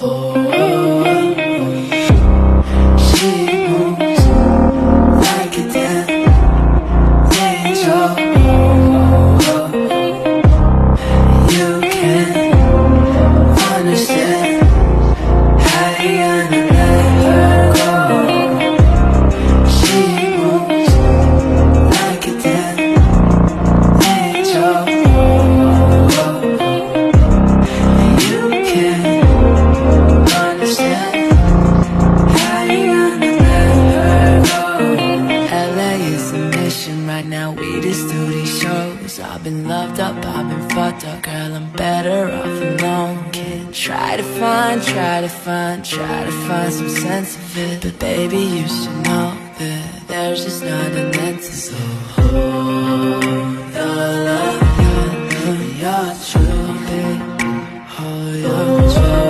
She moves like a damn angel. You can't understand how you gonna let her go. She moves like a damn angel. You can't understand how you gonna let her go. LA is a mission right now, we just do these shows. I've been loved up, I've been fucked up, girl, I'm better off alone. Can't try to find some sense of it, but baby, you should know that there's just not an end to it. So hold your love, you're true, babe. Hold your true.